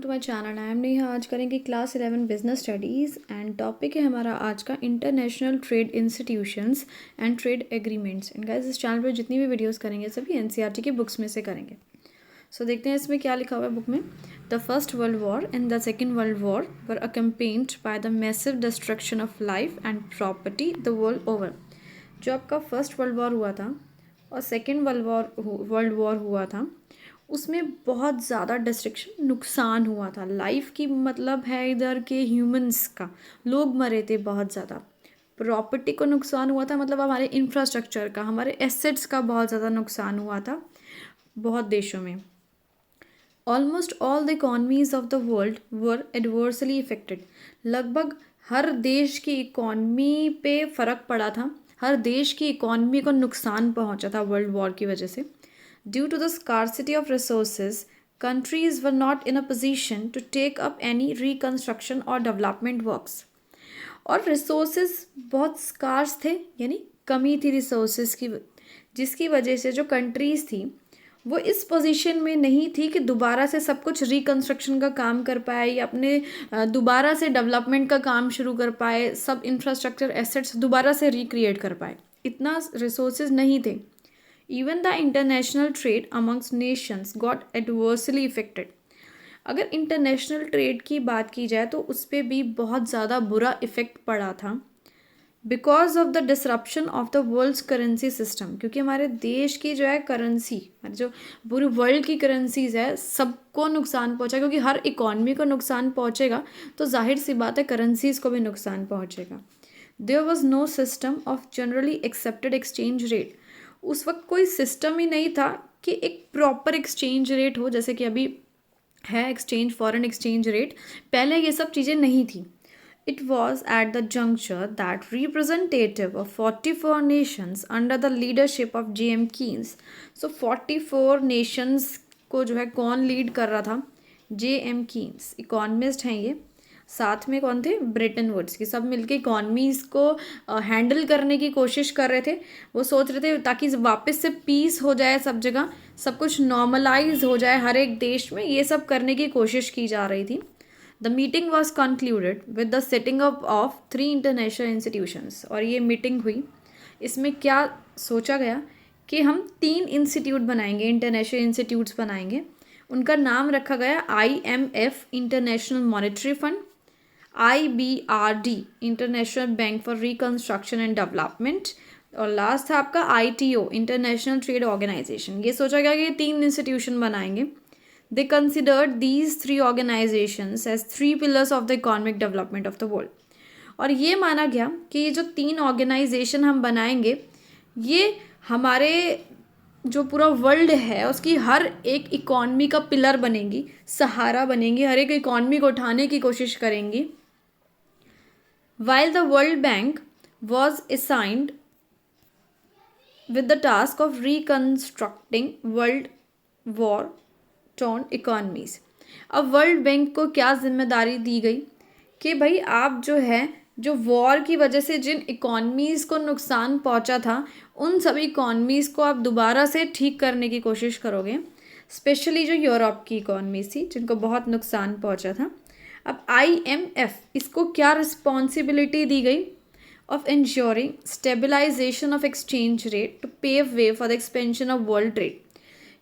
To my channel. I am Neha. आज करेंगे class 11 business studies and topic है हमारा आज का international trade institutions and trade agreements. And guys, इस चैनल पर जितनी भी वीडियोस करेंगे सभी एनसीईआरटी की बुक्स में से करेंगे। सो देखते हैं इसमें क्या लिखा हुआ है बुक में। The first world war and the second world war were accompanied by the massive destruction of life and property the world over. जो आपका फर्स्ट वर्ल्ड वॉर हुआ था और सेकेंड वर्ल्ड वॉर हुआ था, उसमें बहुत ज़्यादा डिस्ट्रक्शन, नुकसान हुआ था लाइफ की, मतलब है इधर के ह्यूमंस का, लोग मरे थे बहुत ज़्यादा। प्रॉपर्टी को नुकसान हुआ था, मतलब हमारे इंफ्रास्ट्रक्चर का, हमारे एसेट्स का बहुत ज़्यादा नुकसान हुआ था बहुत देशों में। Almost all the economies of the world were adversely affected. लगभग हर देश की इकॉनमी पे फ़र्क पड़ा था, हर देश की इकॉनमी को नुकसान पहुंचा था वर्ल्ड वॉर की वजह से। Due to the scarcity of resources, countries were not in a position to take up any reconstruction or development works. और resources बहुत scarce थे, यानी कमी थी resources की, जिसकी वजह से जो countries थी वो इस पोजीशन में नहीं थी कि दोबारा से सब कुछ रिकन्स्ट्रक्शन का काम कर पाए या अपने दोबारा से डेवलपमेंट का काम शुरू कर पाए, सब इंफ्रास्ट्रक्चर एसेट्स दोबारा से रिक्रिएट कर पाए। इतना रिसोर्सेज नहीं थे। Even the international trade amongst nations got adversely affected. अगर इंटरनेशनल ट्रेड की बात की जाए तो उस पर भी बहुत ज़्यादा बुरा इफ़ेक्ट पड़ा था because of the disruption of the world's currency system. क्योंकि हमारे देश की जो है करेंसी, हमारे जो पूरे वर्ल्ड की करेंसीज है, सबको नुकसान पहुंचा। क्योंकि हर इकॉनमी को नुकसान पहुंचेगा तो जाहिर सी बात है करेंसीज को भी नुकसान पहुंचेगा। There was no system of generally accepted exchange rate. उस वक्त कोई सिस्टम ही नहीं था कि एक प्रॉपर एक्सचेंज रेट हो, जैसे कि अभी है एक्सचेंज, फॉरेन एक्सचेंज रेट। पहले ये सब चीज़ें नहीं थी। It was at the juncture that representative of 44 Nations under the leadership of J.M. Keynes. So 44 Nations को जो है कौन लीड कर रहा था? J.M. कीन्स, इकोनॉमिस्ट हैं ये। साथ में कौन थे? ब्रेटन वुड्स की। सब मिलके इकॉनमीज़ को हैंडल करने की कोशिश कर रहे थे। वो सोच रहे थे ताकि वापस से पीस हो जाए सब जगह, सब कुछ नॉर्मलाइज हो जाए हर एक देश में, ये सब करने की कोशिश की जा रही थी। The meeting was concluded with the setting up of 3 international institutions. और ये मीटिंग हुई, इसमें क्या सोचा गया कि हम 3 इंस्टीट्यूट बनाएंगे, इंटरनेशनल इंस्टीट्यूट्स बनाएंगे। उनका नाम रखा गया IMF, international monetary fund, IBRD, international bank for reconstruction and development, और लास्ट था आपका ITO, इंटरनेशनल ट्रेड ऑर्गेनाइजेशन। ये सोचा गया कि ये 3 इंस्टीट्यूशन बनाएंगे। They considered these 3 organisations as 3 pillars of the economic development of the world. और ये माना गया कि ये जो 3 ऑर्गेनाइजेशन हम बनाएंगे, ये हमारे जो पूरा वर्ल्ड है उसकी हर एक इकॉनमी का पिलर बनेंगी, सहारा बनेंगी, हर एक इकॉनमी को उठाने की कोशिश करेंगी। While the World Bank was assigned with the task of reconstructing world war-torn economies. अब वर्ल्ड बैंक को क्या जिम्मेदारी दी गई कि भाई आप जो है, जो वॉर की वजह से जिन इकॉनमीज़ को नुकसान पहुंचा था, उन सभी इकॉनमीज़ को आप दोबारा से ठीक करने की कोशिश करोगे। स्पेशली जो यूरोप की इकॉनमीज थी जिनको बहुत नुकसान पहुंचा था। अब IMF, इसको क्या रिस्पॉन्सिबिलिटी दी गई? Of insuring stabilisation of exchange rate to pave way for the expansion of world trade.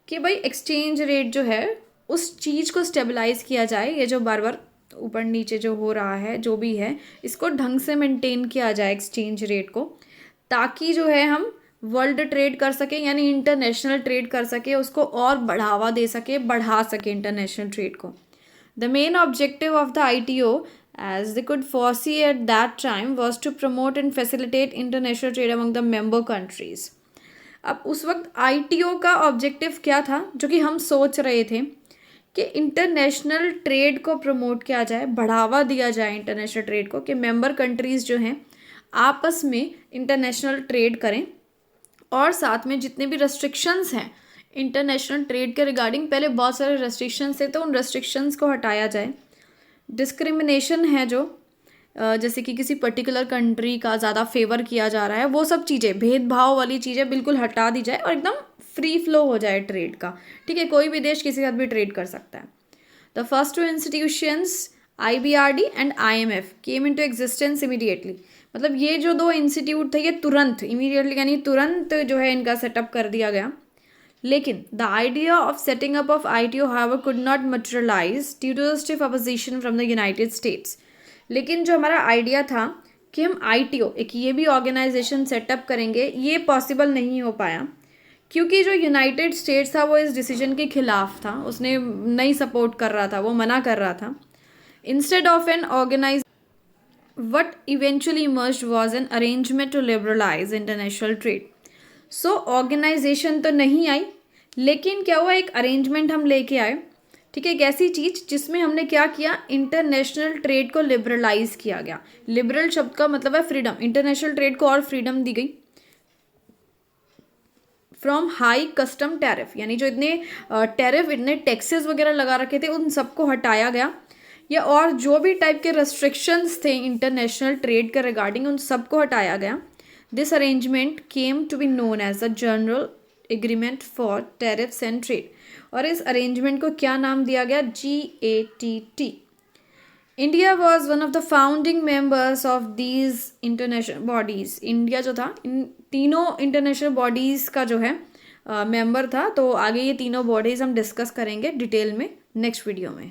कि भाई एक्सचेंज रेट जो है उस चीज़ को स्टेबलाइज किया जाए, ये जो बार बार ऊपर नीचे जो हो रहा है जो भी है, इसको ढंग से मेंटेन किया जाए एक्सचेंज रेट को, ताकि जो है हम वर्ल्ड ट्रेड कर सकें, यानी इंटरनेशनल ट्रेड कर सके, उसको और बढ़ावा दे सके, बढ़ा सके इंटरनेशनल ट्रेड को। The main objective of the ITO, as they could foresee at that time, was to promote and facilitate international trade among the member countries. अब उस वक्त ITO का ऑब्जेक्टिव क्या था, जो कि हम सोच रहे थे कि इंटरनेशनल ट्रेड को प्रमोट किया जाए, बढ़ावा दिया जाए इंटरनेशनल ट्रेड को, कि मेंबर कंट्रीज़ जो हैं आपस में इंटरनेशनल ट्रेड करें, और साथ में जितने भी रेस्ट्रिक्शंस हैं इंटरनेशनल ट्रेड के रिगार्डिंग, पहले बहुत सारे रेस्ट्रिक्शंस थे तो उन रेस्ट्रिक्शंस को हटाया जाए। डिस्क्रिमिनेशन है जो, जैसे कि किसी पर्टिकुलर कंट्री का ज़्यादा फेवर किया जा रहा है, वो सब चीज़ें, भेदभाव वाली चीज़ें बिल्कुल हटा दी जाए और एकदम फ्री फ्लो हो जाए ट्रेड का। ठीक है, कोई भी देश किसी के साथ भी ट्रेड कर सकता है। The first two institutions IBRD and IMF came into existence immediately. मतलब ये जो दो इंस्टीट्यूट थे ये तुरंत इमीडिएटली यानी तुरंत जो है इनका सेटअप कर दिया गया। लेकिन the idea of setting up of ITO however could not materialise due to the stiff opposition from the United States. लेकिन जो हमारा आइडिया था कि हम ITO एक ये भी ऑर्गेनाइजेशन सेटअप करेंगे, ये पॉसिबल नहीं हो पाया क्योंकि जो यूनाइटेड स्टेट्स था वो इस डिसीजन के खिलाफ था, उसने नहीं सपोर्ट कर रहा था, वो मना कर रहा था। Instead of an organise what eventually emerged was an arrangement to liberalize international trade. So organisation तो नहीं आई, लेकिन क्या हुआ, एक अरेंजमेंट हम लेके आए, ठीक है, एक ऐसी चीज़ जिसमें हमने क्या किया, इंटरनेशनल ट्रेड को लिबरलाइज किया गया। लिबरल शब्द का मतलब है फ्रीडम, इंटरनेशनल ट्रेड को और फ्रीडम दी गई। फ्रॉम हाई कस्टम टैरिफ, यानी जो इतने टैरिफ इतने टैक्सेस वगैरह लगा रखे थे उन सबको हटाया गया, या और जो भी टाइप के रेस्ट्रिक्शंस थे इंटरनेशनल ट्रेड के रिगार्डिंग उन सबको हटाया गया। This arrangement came to be known as the general agreement for tariffs and trade, और इस अरेंजमेंट को क्या नाम दिया गया, GATT। India was one of the founding members of these international bodies. India जो था इन तीनों इंटरनेशनल बॉडीज़ का जो है मेंबर था। तो आगे ये तीनों बॉडीज़ हम डिस्कस करेंगे डिटेल में नेक्स्ट वीडियो में।